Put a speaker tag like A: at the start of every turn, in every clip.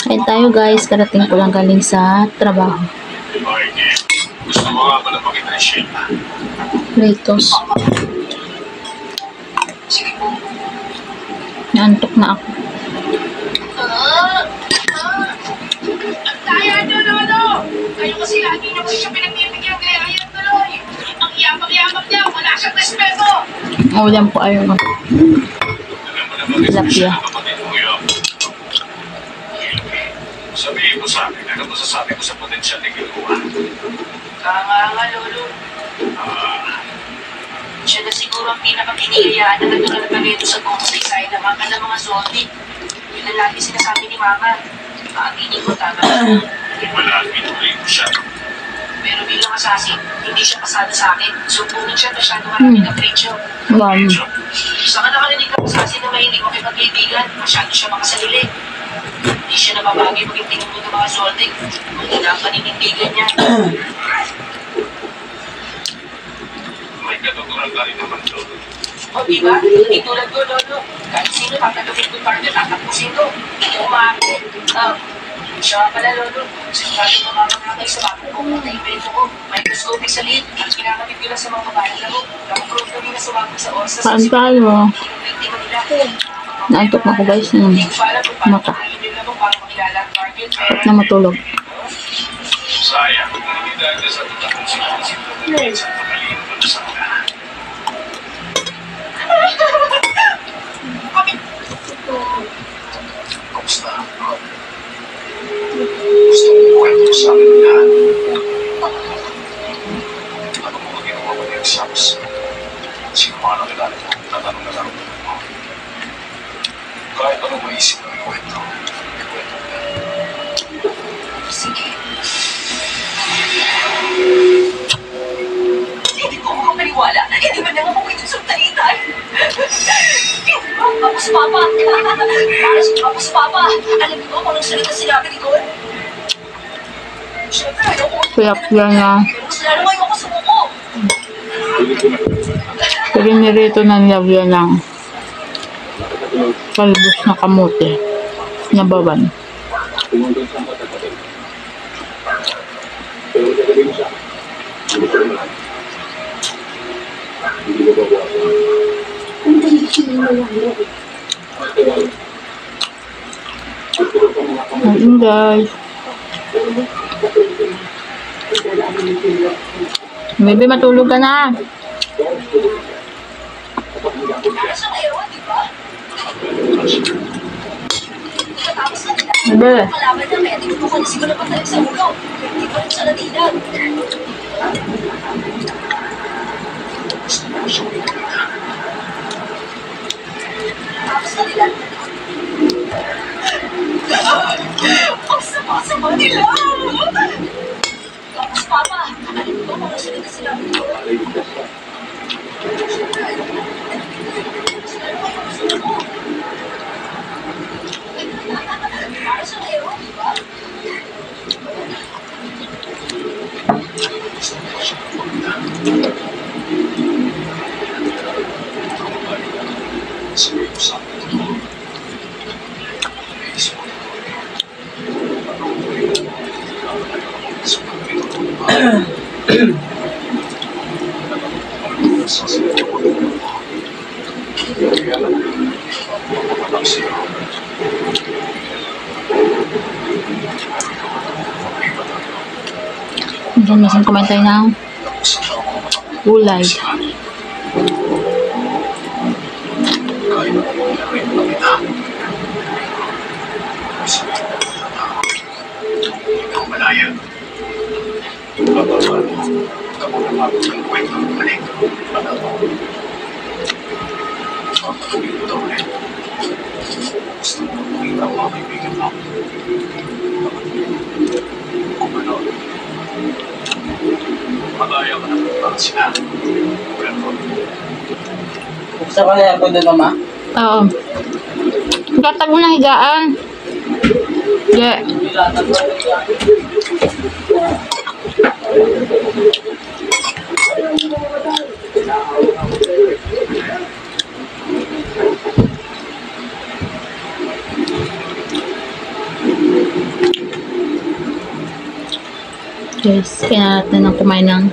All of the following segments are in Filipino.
A: Kain tayo guys, karating ko lang galing sa trabaho.
B: Gusto mo nga pala mag-appreciate na.
A: Litos. Naantok na ako.
C: Ang kaya nyo no! Kayo kasi lagi nyo kasi siya pinagbibigyan kaya ayan tuloy. Ang yamak-yamak niya, wala siyang respeto.
A: Ulam po ay tilapia.
B: Sabihin mo sa akin, ano masasabi ko sa potensyal ni Gilgoa?
C: Kanga lolo. Siya na siguro ang pinakakiniyayaan na natural na nito sa konsay ng mga zombie. Yun ang lagi sinasabi ni Mama. Maaminin ko tama.
B: Wala, pinuloy ko siya.
C: Pero bilang assassin, hindi siya pasado sa akin. Sumbungin siya masyado marami ng precho.
A: Wow.
C: Saka nakarinig ka assassin na mahilig ko kay pagkaibigan, masyado siya makasalili. Hindi siya nababagay maging tinumod ng mga zombie. Mahina ang paninindigan niya.
B: May katuturan ka rin naman doon.
C: O diba? Hindi tulad ko, Lolo. Kahit sino tatanungin ko partner, tatapusin ko. Hindi umakit. Siya pala, Lolo. Sigurado mamamangakay sa bakit ko kung na-invento ko. Microscopic sa lead. At kinakamit ko lang sa mga babae laro. Nakaprove kami na sumabog sa oras.
A: Saan tayo? Naantok na ako guys. Mata. Na matulog.
B: Sayang, hindi dahil sa tutakong sinusin sa pakalino na sa mga. Kamusta? Gusto mo kwento sa akin lahat? Ano mo ang ginawa mo ng exams? Sino mga nakilala mo? Tatanong na lang mo. Kahit anong maisip mo yung kwento. Ikwento mo na.
C: Sige. Hindi ko makapaniwala. Hindi man lang ako pwede sa talitan. Ako sa Papa. Para si Papa sa Papa. Alam mo kung anong salita sinabi ni Gord? Siyempre, ayoko.
A: Kuya na.
C: Mas lalo ayoko sumuko.
A: Pirinirito ng labya ng kalbos na kamote. Nababan. Ayun guys. Maybe matulog ka na.
C: Para sa ewan, di ba? Tapos na nila.
A: Maybe.
C: Malaman na may ating ko na siguro patalim sa ulo. Hindi ko rin sa natinan. Tapos na nila. Ang sama-sama nila! Tapos Papa, alam mo kung ano salita sila? Para sa hero, di ba?
A: Diyan nasan komentay ng gulay.
B: Malaya. Kapag kapag ng kwento ng balik. Pagpatuloy ko daw ulit. Gusto mo makita ang mga kaibigan mo. Kung ano, magaya ka na para sila. Pero,
D: buksan ko na yan po doon, Mama.
A: Oo. Tatago ng higaan. Yeah. Guys, kaya natin ng kumain ng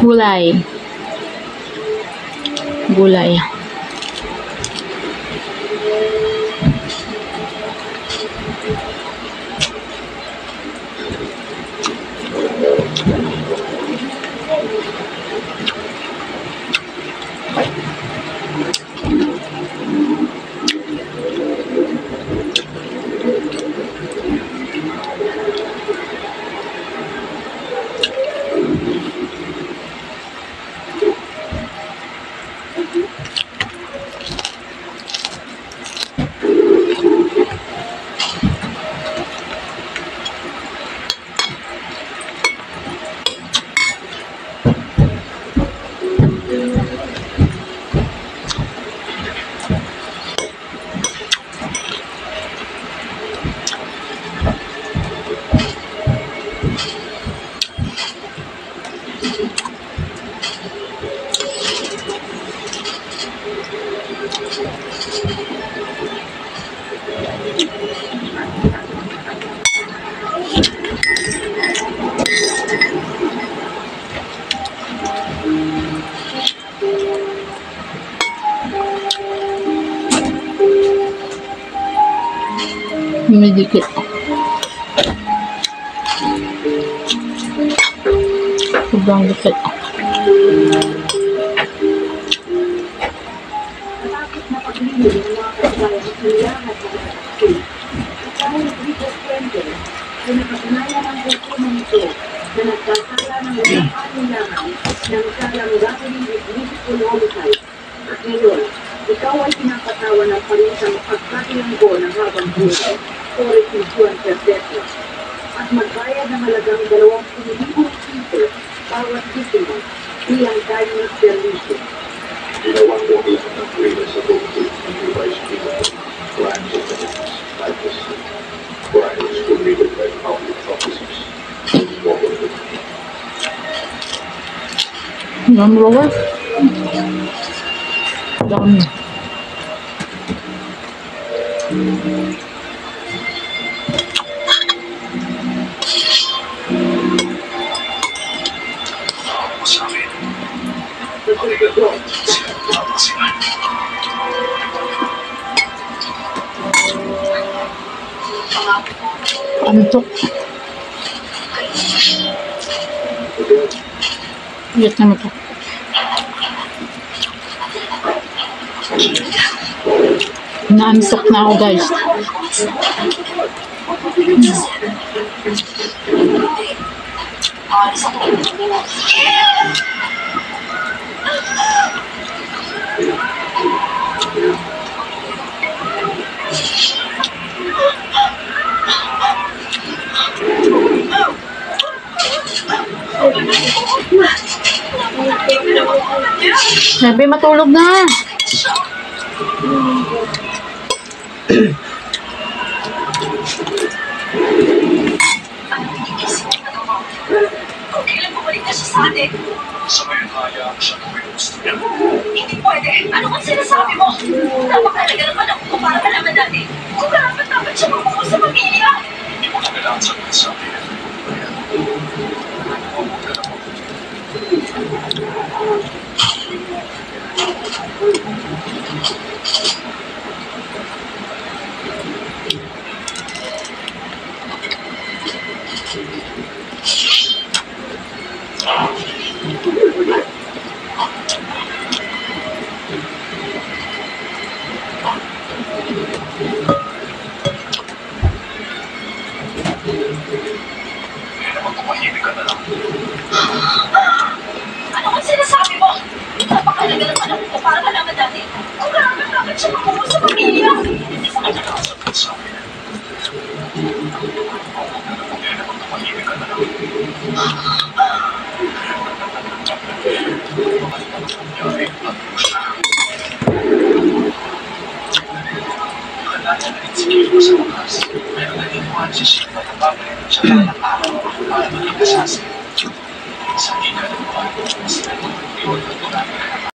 A: gulay. Gulay. Medikit. Sobrang dikit.
E: Matapos na paglilid ng mga kasayang at kailangan sa pagkakasing. Dahil British President, pinapatunayan ang hukuman ito na nagkasala ng mga kanilangan ng salang gagawin ng political homicide. At ngayon, ikaw ay pinapatawan ng parisang pagkatilanggo ng habang buhay o restitution perpetua at magbayad ng halagang 20,000 piso bawat biktima bilang dayo ng servisyo.
B: Ginawa ko ang lahat ng pwede sa bukti ng revised penal crimes of violence, crimes committed by public officers.
A: Number one. Dami.
B: Ako sa akin. Pakinggan sila papasinan.
A: Antok. Iyot naman ito. Naantok na ako, guys. Sabi, matulog na.
C: Kung kailan bumalik na siya sa atin,
B: Sabay haya siya kung may gusto niya.
C: hindi pwede. Ano kung sinasabi mo? Napakalaga naman ako kung para malaman natin kung dapat siya magbuo sa pamilya.
B: Hindi mo na kailangan sabihin sa akin. Huwag ka na mo. Kaya naman tumahimik ka na lang.
C: Ano kung sinasabi mo? Napakalaga naman ako kung para malaman natin kung dapat siya magbuo sa pamilya.
B: Hindi mo na kailangan sabihin sa akin. Kaya naman tumahimik ka na lang. Nangyari at siya. Nakalanan na rin si Kiko sa wakas. Pero naniniwala si Sigma na babalik siya lang ng araw para maging kasasi. Sa ika ng mga sila ng iwan ng tunay na